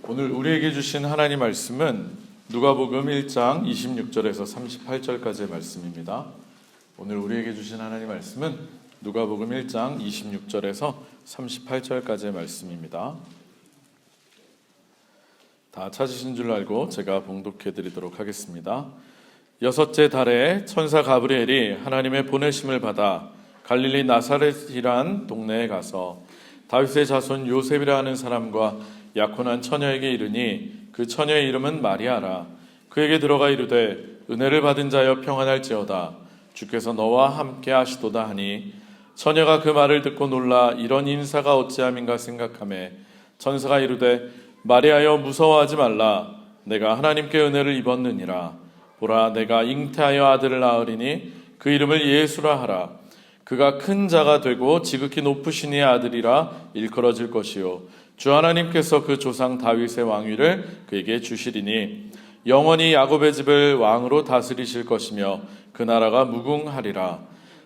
오늘 우리에게 주신 하나님 말씀은 누가복음 1장 26절에서 38절까지의 말씀입니다. 오늘 우리에게 주신 하나님 말씀은 누가복음 1장 26절에서 38절까지의 말씀입니다. 다 찾으신 줄 알고 제가 봉독해 드리도록 하겠습니다. 여섯째 달에 천사 가브리엘이 하나님의 보내심을 받아 갈릴리 나사렛이란 동네에 가서 다윗의 자손 요셉이라 하는 사람과 약혼한 처녀에게 이르니 그 처녀의 이름은 마리아라. 그에게 들어가 이르되 은혜를 받은 자여 평안할지어다. 주께서 너와 함께 하시도다 하니 처녀가 그 말을 듣고 놀라 이런 인사가 어찌함인가 생각하매 천사가 이르되 마리아여 무서워하지 말라. 내가 하나님께 은혜를 입었느니라. 보라 내가 잉태하여 아들을 낳으리니 그 이름을 예수라 하라. 그가 큰 자가 되고 지극히 높으신 이의 아들이라 일컬어질 것이요 주 하나님께서 그 조상 다윗의 왕위를 그에게 주시리니 영원히 야곱의 집을 왕으로 다스리실 것이며 그 나라가 무궁하리라.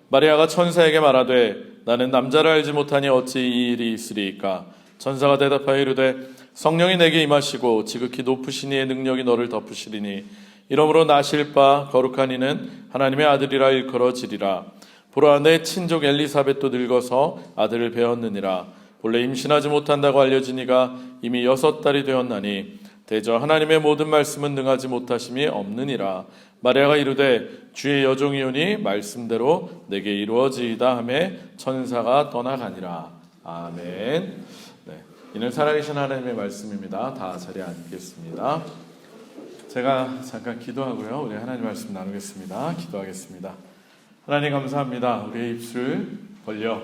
마리아가 천사에게 말하되 나는 남자를 알지 못하니 어찌 이 일이 있으리이까. 천사가 대답하여 이르되 성령이 내게 임하시고 지극히 높으신 이의 능력이 너를 덮으시리니 이러므로 나실 바 거룩한 이는 하나님의 아들이라 일컬어지리라. 보라 내 친족 엘리사벳도 늙어서 아들을 배었느니라. 본래 임신하지 못한다고 알려지니가 이미 6달이 되었나니 대저 하나님의 모든 말씀은 능하지 못하심이 없느니라. 마리아가 이르되 주의 여종이오니 말씀대로 내게 이루어지이다 하며 천사가 떠나가니라. 아멘. 네, 이는 살아계신 하나님의 말씀입니다. 다 자리에 앉겠습니다. 제가 잠깐 기도하고요, 우리 하나님 말씀 나누겠습니다. 기도하겠습니다. 하나님 감사합니다. 우리의 입술 벌려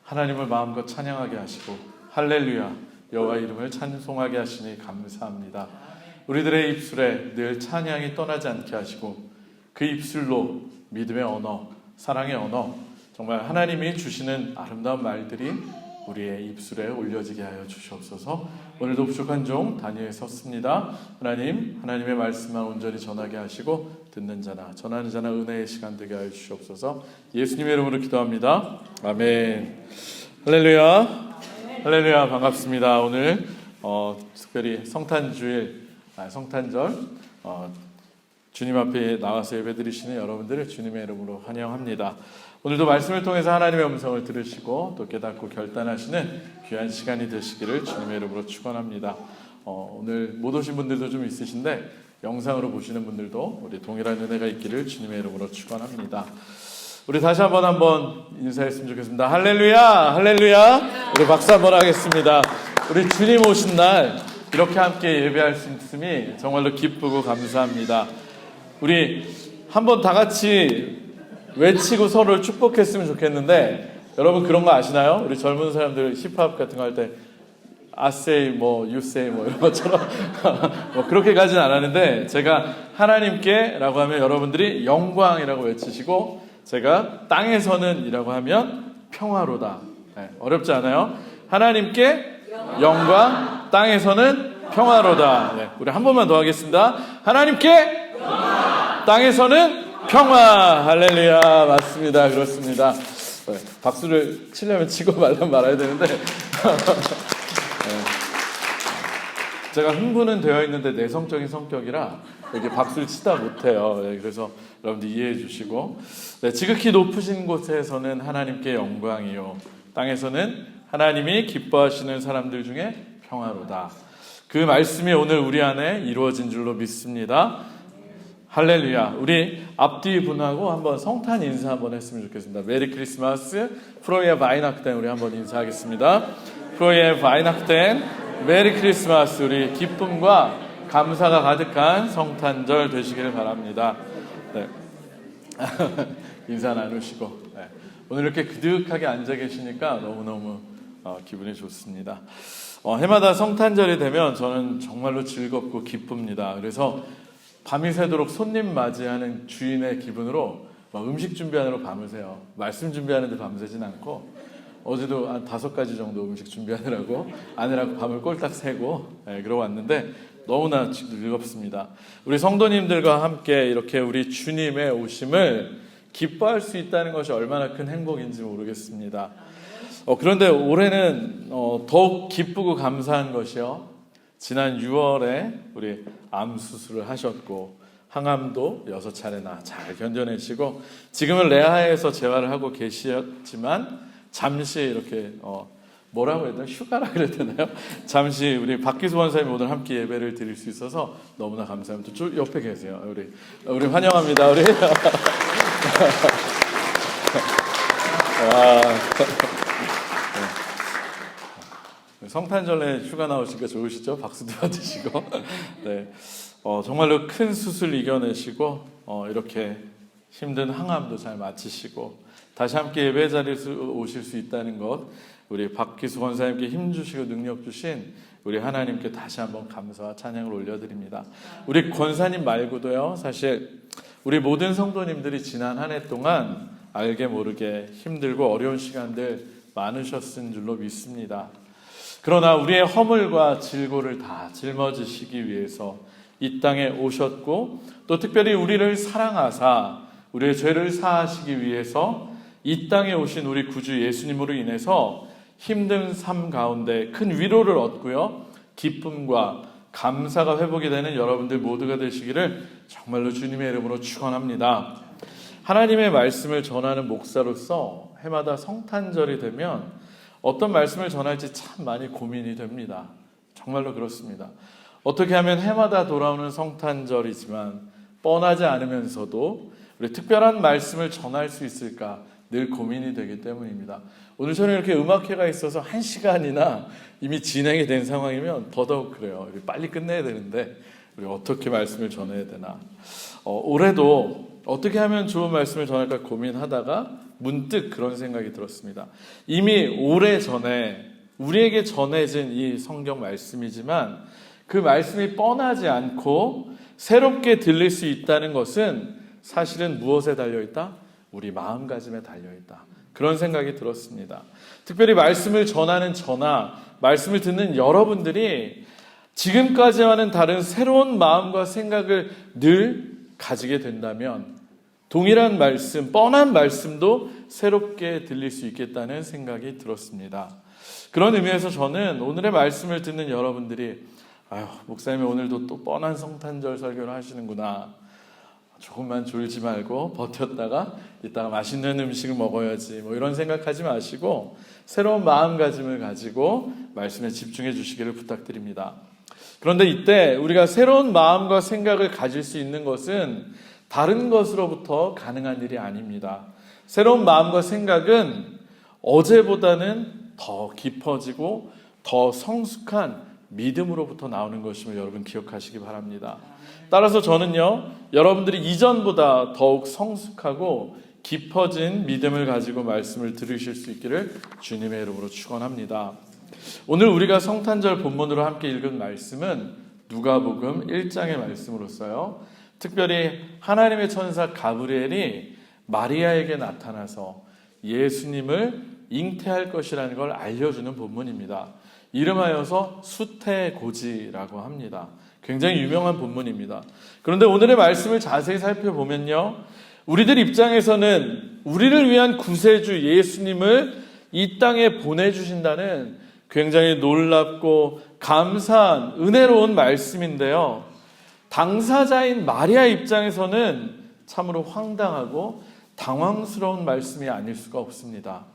하나님을 마음껏 찬양하게 하시고 할렐루야 여호와 이름을 찬송하게 하시니 감사합니다. 우리들의 입술에 늘 찬양이 떠나지 않게 하시고 그 입술로 믿음의 언어, 사랑의 언어, 정말 하나님이 주시는 아름다운 말들이 우리의 입술에 올려지게 하여 주시옵소서. 오늘도 부족한 종 다니엘에 섰습니다. 하나님, 하나님의 말씀만 온전히 전하게 하시고 듣는 자나 전하는 자나 은혜의 시간 되게 하여 주시옵소서. 예수님의 이름으로 기도합니다. 아멘. 할렐루야. 할렐루야. 반갑습니다. 오늘 특별히 성탄주일, 성탄절 주님 앞에 나와서 예배드리시는 여러분들을 주님의 이름으로 환영합니다. 오늘도 말씀을 통해서 하나님의 음성을 들으시고 또 깨닫고 결단하시는 귀한 시간이 되시기를 주님의 이름으로 축원합니다. 오늘 못 오신 분들도 좀 있으신데 영상으로 보시는 분들도 우리 동일한 은혜가 있기를 주님의 이름으로 축원합니다. 우리 다시 한번 인사했으면 좋겠습니다. 할렐루야, 할렐루야. 우리 박수 한번 하겠습니다. 우리 주님 오신 날 이렇게 함께 예배할 수 있음이 정말로 기쁘고 감사합니다. 우리 한번 다 같이 외치고 서로를 축복했으면 좋겠는데 여러분 그런 거 아시나요? 우리 젊은 사람들 힙합 같은 거 할 때 I say you say 이런 것처럼 그렇게 가진 않았는데 제가 하나님께 라고 하면 여러분들이 영광이라고 외치시고 제가 땅에서는 이라고 하면 평화로다. 네, 어렵지 않아요? 하나님께 영광, 땅에서는 평화로다. 네, 우리 한 번만 더 하겠습니다. 하나님께 영광, 땅에서는 평화. 할렐루야. 맞습니다. 그렇습니다. 네, 박수를 치려면 치고 말려면 말아야 되는데 네. 제가 흥분은 되어 있는데 내성적인 성격이라 이렇게 박수를 치다 못해요. 네, 그래서 여러분들 이해해 주시고 네, 지극히 높으신 곳에서는 하나님께 영광이요 땅에서는 하나님이 기뻐하시는 사람들 중에 평화로다. 그 말씀이 오늘 우리 안에 이루어진 줄로 믿습니다. 할렐루야. 우리 앞뒤 분하고 한번 성탄 인사 한번 했으면 좋겠습니다. 메리 크리스마스, 프로예 바이나크텐 우리 한번 인사하겠습니다. 프로예 바이나크텐, 메리 크리스마스. 우리 기쁨과 감사가 가득한 성탄절 되시기를 바랍니다. 네. 인사 나누시고 네. 오늘 이렇게 그득하게 앉아 계시니까 너무너무 기분이 좋습니다. 해마다 성탄절이 되면 저는 정말로 즐겁고 기쁩니다. 그래서 밤이 새도록 손님 맞이하는 주인의 기분으로 음식 준비하느라 밤을 새요. 말씀 준비하는데 밤새진 않고 어제도 한 5가지 정도 음식 준비하느라고 아내랑 밤을 꼴딱 새고 그러고 왔는데 너무나 즐겁습니다. 우리 성도님들과 함께 이렇게 우리 주님의 오심을 기뻐할 수 있다는 것이 얼마나 큰 행복인지 모르겠습니다. 그런데 올해는 더욱 기쁘고 감사한 것이요 지난 6월에 우리 암 수술을 하셨고 항암도 6차례나 잘 견뎌내시고 지금은 레하에서 재활을 하고 계셨지만 잠시 이렇게 뭐라고 해야 되나? 휴가라 그래야 되나요? 잠시 우리 박기수 원사님 오늘 함께 예배를 드릴 수 있어서 너무나 감사합니다. 저 옆에 계세요. 우리 환영합니다. 우리 성탄절에 휴가 나오시니까 좋으시죠? 박수도 받으시고 네. 정말로 큰 수술 이겨내시고 이렇게 힘든 항암도 잘 마치시고 다시 함께 예배 자리에 오실 수 있다는 것, 우리 박기수 권사님께 힘 주시고 능력 주신 우리 하나님께 다시 한번 감사와 찬양을 올려드립니다. 우리 권사님 말고도요, 사실 우리 모든 성도님들이 지난 한 해 동안 알게 모르게 힘들고 어려운 시간들 많으셨은 줄로 믿습니다. 그러나 우리의 허물과 질고를 다 짊어지시기 위해서 이 땅에 오셨고 또 특별히 우리를 사랑하사 우리의 죄를 사하시기 위해서 이 땅에 오신 우리 구주 예수님으로 인해서 힘든 삶 가운데 큰 위로를 얻고요, 기쁨과 감사가 회복이 되는 여러분들 모두가 되시기를 정말로 주님의 이름으로 축원합니다. 하나님의 말씀을 전하는 목사로서 해마다 성탄절이 되면 어떤 말씀을 전할지 참 많이 고민이 됩니다. 정말로 그렇습니다. 어떻게 하면 해마다 돌아오는 성탄절이지만 뻔하지 않으면서도 우리 특별한 말씀을 전할 수 있을까 늘 고민이 되기 때문입니다. 오늘 저는 이렇게 음악회가 있어서 1시간이나 이미 진행이 된 상황이면 더더욱 그래요. 빨리 끝내야 되는데 우리 어떻게 말씀을 전해야 되나. 올해도 어떻게 하면 좋은 말씀을 전할까 고민하다가 문득 그런 생각이 들었습니다. 이미 오래전에 우리에게 전해진 이 성경 말씀이지만 그 말씀이 뻔하지 않고 새롭게 들릴 수 있다는 것은 사실은 무엇에 달려있다? 우리 마음가짐에 달려있다. 그런 생각이 들었습니다. 특별히 말씀을 전하는 저나 말씀을 듣는 여러분들이 지금까지와는 다른 새로운 마음과 생각을 늘 가지게 된다면 동일한 말씀, 뻔한 말씀도 새롭게 들릴 수 있겠다는 생각이 들었습니다. 그런 의미에서 저는 오늘의 말씀을 듣는 여러분들이 목사님이 오늘도 또 뻔한 성탄절 설교를 하시는구나. 조금만 졸지 말고 버텼다가 이따가 맛있는 음식을 먹어야지 이런 생각하지 마시고 새로운 마음가짐을 가지고 말씀에 집중해 주시기를 부탁드립니다. 그런데 이때 우리가 새로운 마음과 생각을 가질 수 있는 것은 다른 것으로부터 가능한 일이 아닙니다. 새로운 마음과 생각은 어제보다는 더 깊어지고 더 성숙한 믿음으로부터 나오는 것임을 여러분 기억하시기 바랍니다. 따라서 저는요, 여러분들이 이전보다 더욱 성숙하고 깊어진 믿음을 가지고 말씀을 들으실 수 있기를 주님의 이름으로 축원합니다. 오늘 우리가 성탄절 본문으로 함께 읽은 말씀은 누가복음 1장의 말씀으로서요, 특별히 하나님의 천사 가브리엘이 마리아에게 나타나서 예수님을 잉태할 것이라는 걸 알려주는 본문입니다. 이름하여서 수태고지라고 합니다. 굉장히 유명한 본문입니다. 그런데 오늘의 말씀을 자세히 살펴보면요, 우리들 입장에서는 우리를 위한 구세주 예수님을 이 땅에 보내주신다는 굉장히 놀랍고 감사한 은혜로운 말씀인데요, 당사자인 마리아 입장에서는 참으로 황당하고 당황스러운 말씀이 아닐 수가 없습니다.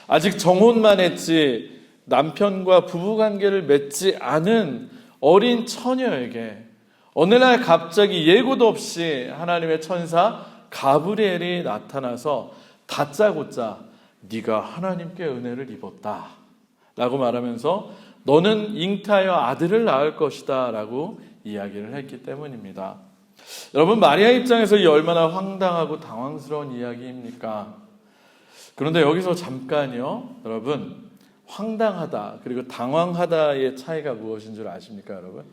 아직 정혼만 했지 남편과 부부관계를 맺지 않은 어린 처녀에게 어느 날 갑자기 예고도 없이 하나님의 천사 가브리엘이 나타나서 다짜고짜 네가 하나님께 은혜를 입었다 라고 말하면서 너는 잉태하여 아들을 낳을 것이다 라고 이야기를 했기 때문입니다. 여러분, 마리아 입장에서 이 얼마나 황당하고 당황스러운 이야기입니까? 그런데 여기서 잠깐요, 여러분, 황당하다 그리고 당황하다의 차이가 무엇인 줄 아십니까, 여러분?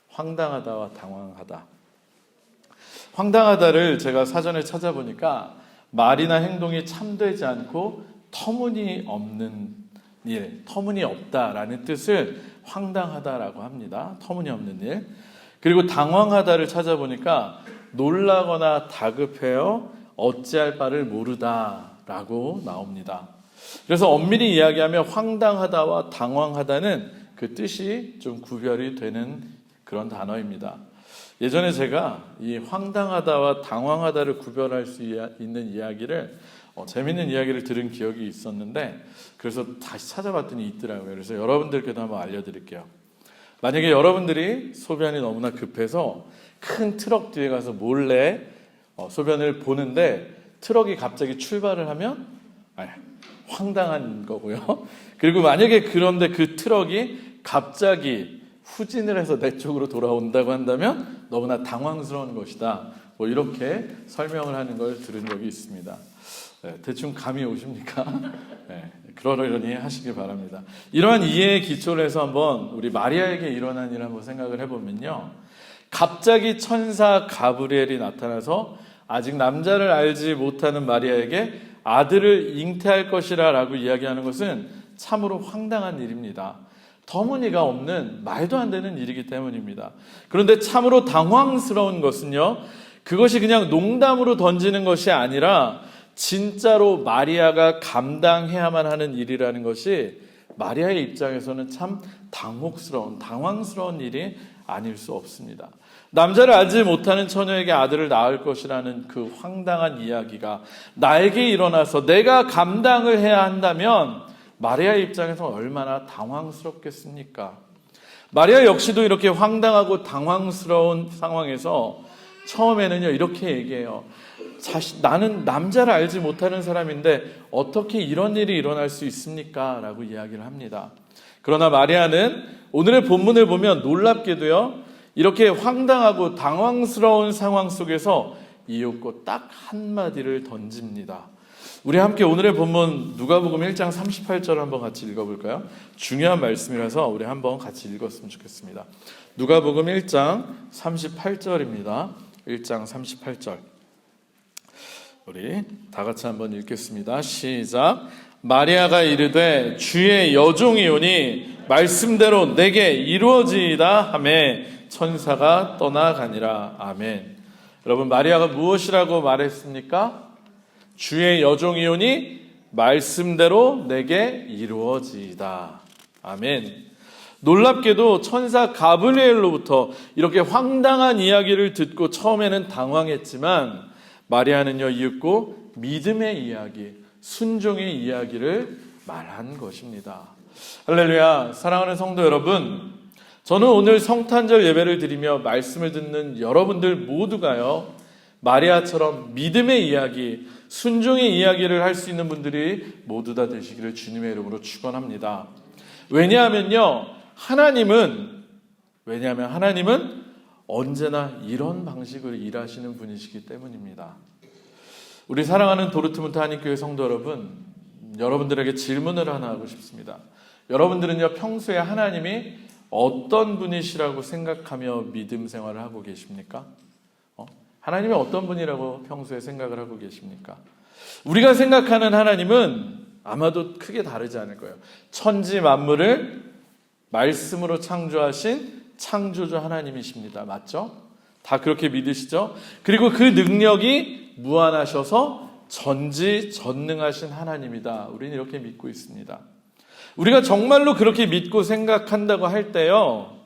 황당하다와 당황하다. 황당하다를 제가 사전에 찾아보니까 말이나 행동이 참되지 않고 터무니없는 일, 터무니없다라는 뜻을 황당하다라고 합니다. 터무니없는 일. 그리고 당황하다를 찾아보니까 놀라거나 다급해요 어찌할 바를 모르다라고 나옵니다. 그래서 엄밀히 이야기하면 황당하다와 당황하다는 그 뜻이 좀 구별이 되는 그런 단어입니다. 예전에 제가 이 황당하다와 당황하다를 구별할 수 있는 이야기를 재밌는 이야기를 들은 기억이 있었는데 그래서 다시 찾아봤더니 있더라고요. 그래서 여러분들께도 한번 알려드릴게요. 만약에 여러분들이 소변이 너무나 급해서 큰 트럭 뒤에 가서 몰래 소변을 보는데 트럭이 갑자기 출발을 하면 황당한 거고요. 그리고 만약에 그런데 그 트럭이 갑자기 후진을 해서 내 쪽으로 돌아온다고 한다면 너무나 당황스러운 것이다. 뭐 이렇게 설명을 하는 걸 들은 적이 있습니다. 대충 감이 오십니까? 그러려니 하시길 바랍니다. 이러한 이해의 기초를 해서 한번 우리 마리아에게 일어난 일을 한번 생각을 해보면요. 갑자기 천사 가브리엘이 나타나서 아직 남자를 알지 못하는 마리아에게 아들을 잉태할 것이라 라고 이야기하는 것은 참으로 황당한 일입니다. 터무니가 없는 말도 안 되는 일이기 때문입니다. 그런데 참으로 당황스러운 것은요, 그것이 그냥 농담으로 던지는 것이 아니라 진짜로 마리아가 감당해야만 하는 일이라는 것이 마리아의 입장에서는 참 당황스러운 일이 아닐 수 없습니다. 남자를 알지 못하는 처녀에게 아들을 낳을 것이라는 그 황당한 이야기가 나에게 일어나서 내가 감당을 해야 한다면 마리아의 입장에서 얼마나 당황스럽겠습니까? 마리아 역시도 이렇게 황당하고 당황스러운 상황에서 처음에는요 이렇게 얘기해요. 나는 남자를 알지 못하는 사람인데 어떻게 이런 일이 일어날 수 있습니까? 라고 이야기를 합니다. 그러나 마리아는 오늘의 본문을 보면 놀랍게도요 이렇게 황당하고 당황스러운 상황 속에서 이윽고 딱 한마디를 던집니다. 우리 함께 오늘의 본문 누가복음 1장 38절 한번 같이 읽어볼까요? 중요한 말씀이라서 우리 한번 같이 읽었으면 좋겠습니다. 누가복음 1장 38절입니다. 1장 38절 우리 다 같이 한번 읽겠습니다. 시작. 마리아가 이르되 주의 여종이오니 말씀대로 내게 이루어지이다 하매 천사가 떠나가니라. 아멘. 여러분 마리아가 무엇이라고 말했습니까? 주의 여종이오니 말씀대로 내게 이루어지이다. 아멘. 놀랍게도 천사 가브리엘로부터 이렇게 황당한 이야기를 듣고 처음에는 당황했지만 마리아는요 이윽고 믿음의 이야기, 순종의 이야기를 말한 것입니다. 할렐루야. 사랑하는 성도 여러분, 저는 오늘 성탄절 예배를 드리며 말씀을 듣는 여러분들 모두가요 마리아처럼 믿음의 이야기, 순종의 이야기를 할 수 있는 분들이 모두 다 되시기를 주님의 이름으로 축원합니다. 왜냐하면 하나님은 언제나 이런 방식으로 일하시는 분이시기 때문입니다. 우리 사랑하는 도르트문트 한인교회 성도 여러분, 여러분들에게 질문을 하나 하고 싶습니다. 여러분들은요 평소에 하나님이 어떤 분이시라고 생각하며 믿음 생활을 하고 계십니까? 하나님이 어떤 분이라고 평소에 생각을 하고 계십니까? 우리가 생각하는 하나님은 아마도 크게 다르지 않을 거예요. 천지 만물을 말씀으로 창조하신 창조주 하나님이십니다. 맞죠? 다 그렇게 믿으시죠? 그리고 그 능력이 무한하셔서 전지전능하신 하나님이다. 우리는 이렇게 믿고 있습니다. 우리가 정말로 그렇게 믿고 생각한다고 할 때요,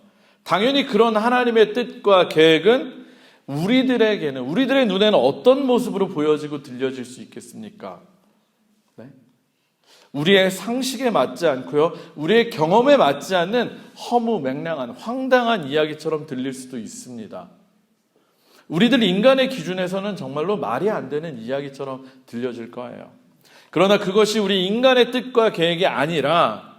당연히 그런 하나님의 뜻과 계획은 우리들의 눈에는 어떤 모습으로 보여지고 들려질 수 있겠습니까? 네? 우리의 상식에 맞지 않고요, 우리의 경험에 맞지 않는 허무맹랑한 황당한 이야기처럼 들릴 수도 있습니다. 우리들 인간의 기준에서는 정말로 말이 안 되는 이야기처럼 들려질 거예요. 그러나 그것이 우리 인간의 뜻과 계획이 아니라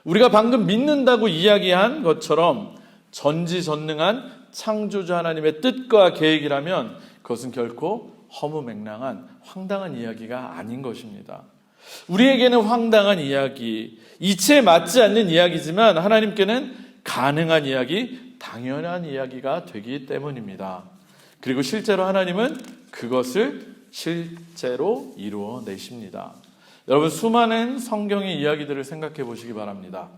우리가 방금 믿는다고 이야기한 것처럼 전지전능한 창조주 하나님의 뜻과 계획이라면 그것은 결코 허무맹랑한 황당한 이야기가 아닌 것입니다. 우리에게는 황당한 이야기, 이치에 맞지 않는 이야기지만 하나님께는 가능한 이야기, 당연한 이야기가 되기 때문입니다. 그리고 실제로 하나님은 그것을 실제로 이루어내십니다. 여러분, 수많은 성경의 이야기들을 생각해 보시기 바랍니다.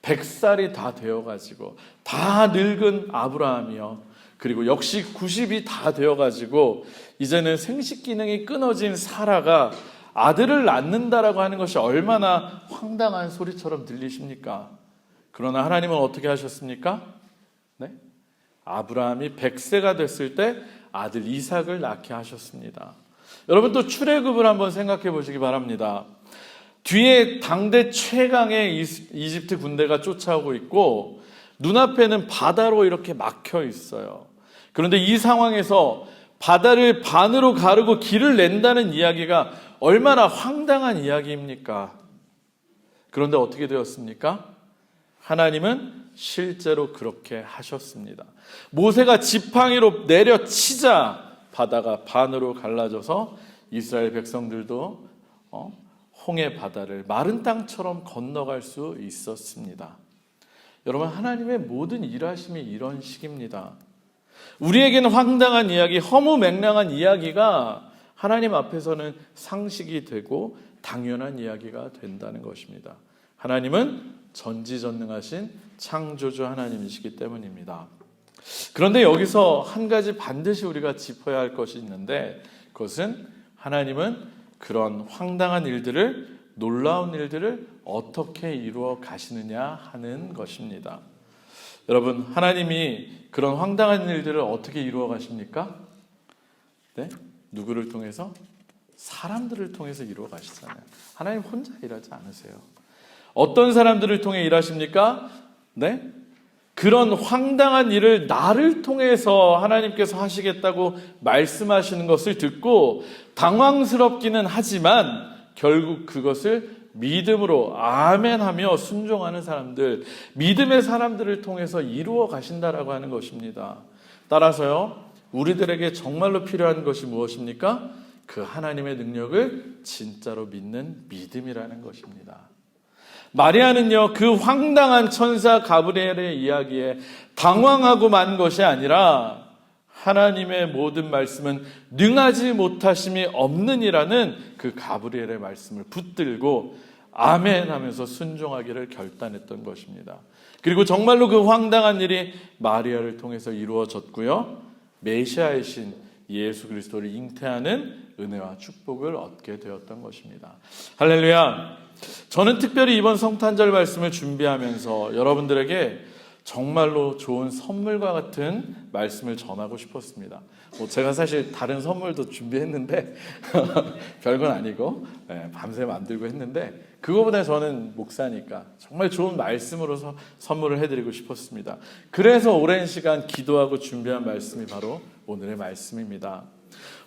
100살이 다 되어가지고 다 늙은 아브라함이요, 그리고 역시 90이 다 되어가지고 이제는 생식 기능이 끊어진 사라가 아들을 낳는다라고 하는 것이 얼마나 황당한 소리처럼 들리십니까? 그러나 하나님은 어떻게 하셨습니까? 네? 아브라함이 100세가 됐을 때 아들 이삭을 낳게 하셨습니다. 여러분 또 출애굽을 한번 생각해 보시기 바랍니다. 뒤에 당대 최강의 이집트 군대가 쫓아오고 있고 눈앞에는 바다로 이렇게 막혀 있어요. 그런데 이 상황에서 바다를 반으로 가르고 길을 낸다는 이야기가 얼마나 황당한 이야기입니까? 그런데 어떻게 되었습니까? 하나님은 실제로 그렇게 하셨습니다. 모세가 지팡이로 내려치자 바다가 반으로 갈라져서 이스라엘 백성들도 홍해 바다를 마른 땅처럼 건너갈 수 있었습니다. 여러분, 하나님의 모든 일하심이 이런 식입니다. 우리에게는 황당한 이야기, 허무맹랑한 이야기가 하나님 앞에서는 상식이 되고 당연한 이야기가 된다는 것입니다. 하나님은 전지전능하신 창조주 하나님이시기 때문입니다. 그런데 여기서 한 가지 반드시 우리가 짚어야 할 것이 있는데, 그것은 하나님은 그런 황당한 일들을, 놀라운 일들을 어떻게 이루어 가시느냐 하는 것입니다. 여러분, 하나님이 그런 황당한 일들을 어떻게 이루어 가십니까? 네? 누구를 통해서? 사람들을 통해서 이루어 가시잖아요. 하나님 혼자 일하지 않으세요. 어떤 사람들을 통해 일하십니까? 네? 그런 황당한 일을 나를 통해서 하나님께서 하시겠다고 말씀하시는 것을 듣고 당황스럽기는 하지만 결국 그것을 믿음으로 아멘하며 순종하는 사람들, 믿음의 사람들을 통해서 이루어 가신다라고 하는 것입니다. 따라서요, 우리들에게 정말로 필요한 것이 무엇입니까? 그 하나님의 능력을 진짜로 믿는 믿음이라는 것입니다. 마리아는요, 그 황당한 천사 가브리엘의 이야기에 당황하고 만 것이 아니라 하나님의 모든 말씀은 능하지 못하심이 없느니라는 그 가브리엘의 말씀을 붙들고 아멘 하면서 순종하기를 결단했던 것입니다. 그리고 정말로 그 황당한 일이 마리아를 통해서 이루어졌고요, 메시아의 신 예수 그리스도를 잉태하는 은혜와 축복을 얻게 되었던 것입니다. 할렐루야. 저는 특별히 이번 성탄절 말씀을 준비하면서 여러분들에게 정말로 좋은 선물과 같은 말씀을 전하고 싶었습니다. 제가 사실 다른 선물도 준비했는데 별건 아니고 밤새 만들고 했는데, 그거보다 저는 목사니까 정말 좋은 말씀으로서 선물을 해드리고 싶었습니다. 그래서 오랜 시간 기도하고 준비한 말씀이 바로 오늘의 말씀입니다.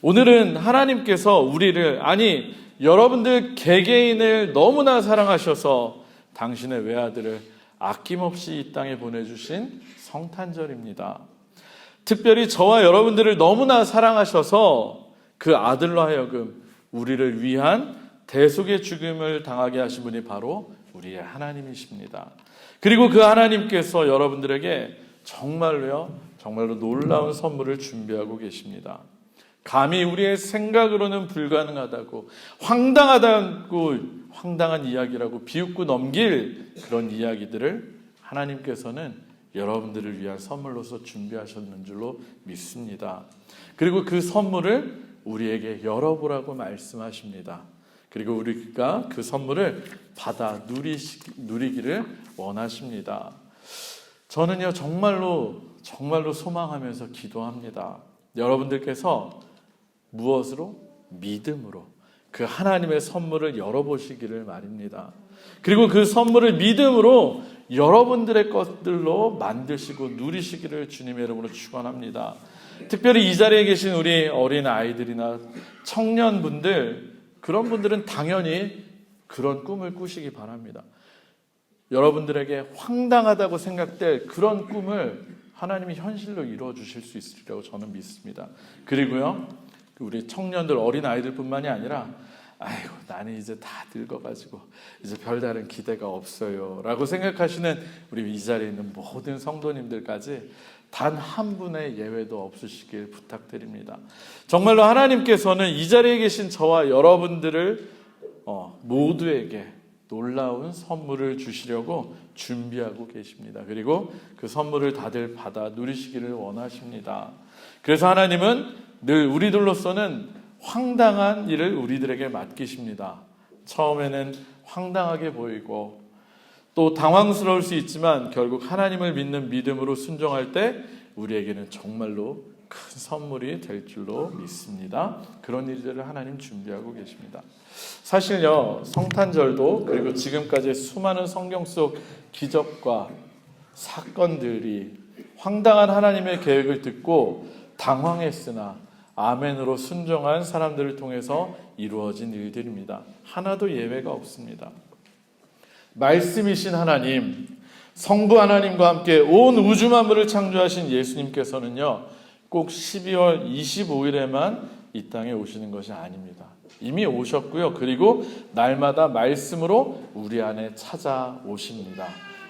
오늘은 하나님께서 우리를, 아니 여러분들 개개인을 너무나 사랑하셔서 당신의 외아들을 아낌없이 이 땅에 보내주신 성탄절입니다. 특별히 저와 여러분들을 너무나 사랑하셔서 그 아들로 하여금 우리를 위한 대속의 죽음을 당하게 하신 분이 바로 우리의 하나님이십니다. 그리고 그 하나님께서 여러분들에게 정말로 놀라운 선물을 준비하고 계십니다. 감히 우리의 생각으로는 불가능하다고, 황당한 이야기라고 비웃고 넘길 그런 이야기들을 하나님께서는 여러분들을 위한 선물로서 준비하셨는 줄로 믿습니다. 그리고 그 선물을 우리에게 열어보라고 말씀하십니다. 그리고 우리가 그 선물을 받아 누리기를 원하십니다. 저는요, 정말로 소망하면서 기도합니다. 여러분들께서 무엇으로? 믿음으로 그 하나님의 선물을 열어보시기를 말입니다. 그리고 그 선물을 믿음으로 여러분들의 것들로 만드시고 누리시기를 주님의 이름으로 축원합니다. 특별히 이 자리에 계신 우리 어린 아이들이나 청년분들, 그런 분들은 당연히 그런 꿈을 꾸시기 바랍니다. 여러분들에게 황당하다고 생각될 그런 꿈을 하나님이 현실로 이루어 주실 수 있으리라고 저는 믿습니다. 그리고요, 우리 청년들, 어린 아이들뿐만이 아니라 아이고 나는 이제 다 늙어가지고 이제 별다른 기대가 없어요 라고 생각하시는 우리 이 자리에 있는 모든 성도님들까지 단 한 분의 예외도 없으시길 부탁드립니다. 정말로 하나님께서는 이 자리에 계신 저와 여러분들을 모두에게 놀라운 선물을 주시려고 준비하고 계십니다. 그리고 그 선물을 다들 받아 누리시기를 원하십니다. 그래서 하나님은 늘 우리들로서는 황당한 일을 우리들에게 맡기십니다. 처음에는 황당하게 보이고 또 당황스러울 수 있지만 결국 하나님을 믿는 믿음으로 순종할 때 우리에게는 정말로 큰 선물이 될 줄로 믿습니다. 그런 일들을 하나님 준비하고 계십니다. 사실요, 성탄절도 그리고 지금까지의 수많은 성경 속 기적과 사건들이 황당한 하나님의 계획을 듣고 당황했으나 아멘으로 순종한 사람들을 통해서 이루어진 일들입니다. 하나도 예외가 없습니다. 말씀이신 하나님, 성부 하나님과 함께 온 우주 만물을 창조하신 예수님께서는요, 꼭 12월 25일에만 이 땅에 오시는 것이 아닙니다. 이미 오셨고요. 그리고 날마다 말씀으로 우리 안에 찾아오십니다.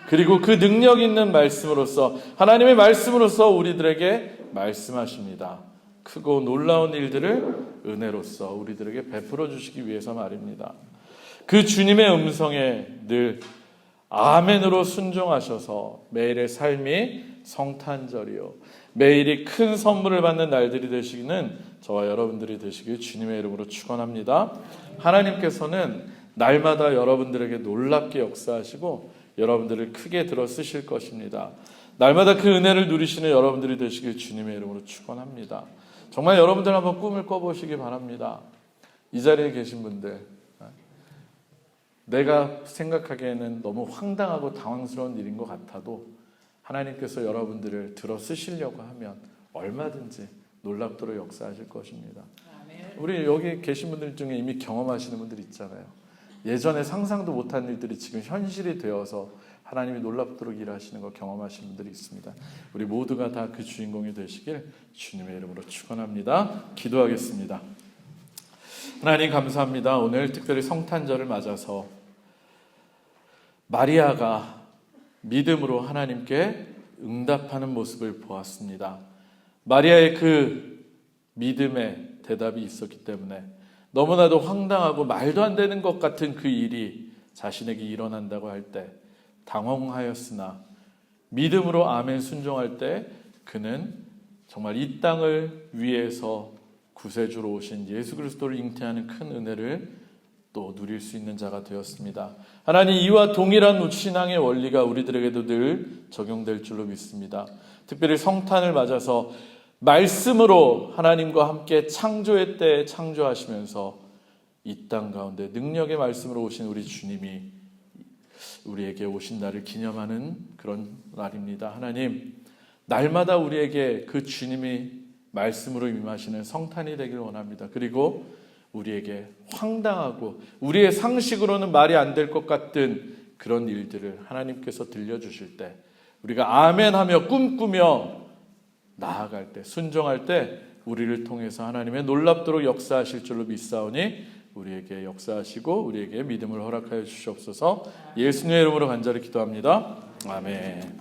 그리고 그 능력 있는 말씀으로서, 하나님의 말씀으로서 우리들에게 말씀하십니다. 크고 놀라운 일들을 은혜로서 우리들에게 베풀어 주시기 위해서 말입니다. 그 주님의 음성에 늘 아멘으로 순종하셔서 매일의 삶이 성탄절이요, 매일이 큰 선물을 받는 날들이 되시기는 저와 여러분들이 되시길 주님의 이름으로 축원합니다. 하나님께서는 날마다 여러분들에게 놀랍게 역사하시고 여러분들을 크게 들어 쓰실 것입니다. 날마다 그 은혜를 누리시는 여러분들이 되시길 주님의 이름으로 축원합니다. 정말 여러분들 한번 꿈을 꿔보시기 바랍니다. 이 자리에 계신 분들, 내가 생각하기에는 너무 황당하고 당황스러운 일인 것 같아도 하나님께서 여러분들을 들어 쓰시려고 하면 얼마든지 놀랍도록 역사하실 것입니다. 우리 여기 계신 분들 중에 이미 경험하시는 분들 있잖아요. 예전에 상상도 못한 일들이 지금 현실이 되어서 하나님이 놀랍도록 일하시는 거 경험하시는 분들이 있습니다. 우리 모두가 다 그 주인공이 되시길 주님의 이름으로 축원합니다. 기도하겠습니다. 하나님 감사합니다. 오늘 특별히 성탄절을 맞아서 마리아가 믿음으로 하나님께 응답하는 모습을 보았습니다. 마리아의 그 믿음의 대답이 있었기 때문에 너무나도 황당하고 말도 안 되는 것 같은 그 일이 자신에게 일어난다고 할 때 당황하였으나 믿음으로 아멘 순종할 때 그는 정말 이 땅을 위해서 구세주로 오신 예수 그리스도를 잉태하는 큰 은혜를 또 누릴 수 있는 자가 되었습니다. 하나님, 이와 동일한 신앙의 원리가 우리들에게도 늘 적용될 줄로 믿습니다. 특별히 성탄을 맞아서 말씀으로 하나님과 함께 창조의 때에 창조하시면서 이 땅 가운데 능력의 말씀으로 오신 우리 주님이 우리에게 오신 날을 기념하는 그런 날입니다. 하나님, 날마다 우리에게 그 주님이 말씀으로 임하시는 성탄이 되길 원합니다. 그리고 우리에게 황당하고 우리의 상식으로는 말이 안 될 것 같은 그런 일들을 하나님께서 들려주실 때 우리가 아멘하며 꿈꾸며 나아갈 때, 순종할 때 우리를 통해서 하나님의 놀랍도록 역사하실 줄로 믿사오니 우리에게 역사하시고 우리에게 믿음을 허락하여 주시옵소서. 예수님의 이름으로 간절히 기도합니다. 아멘.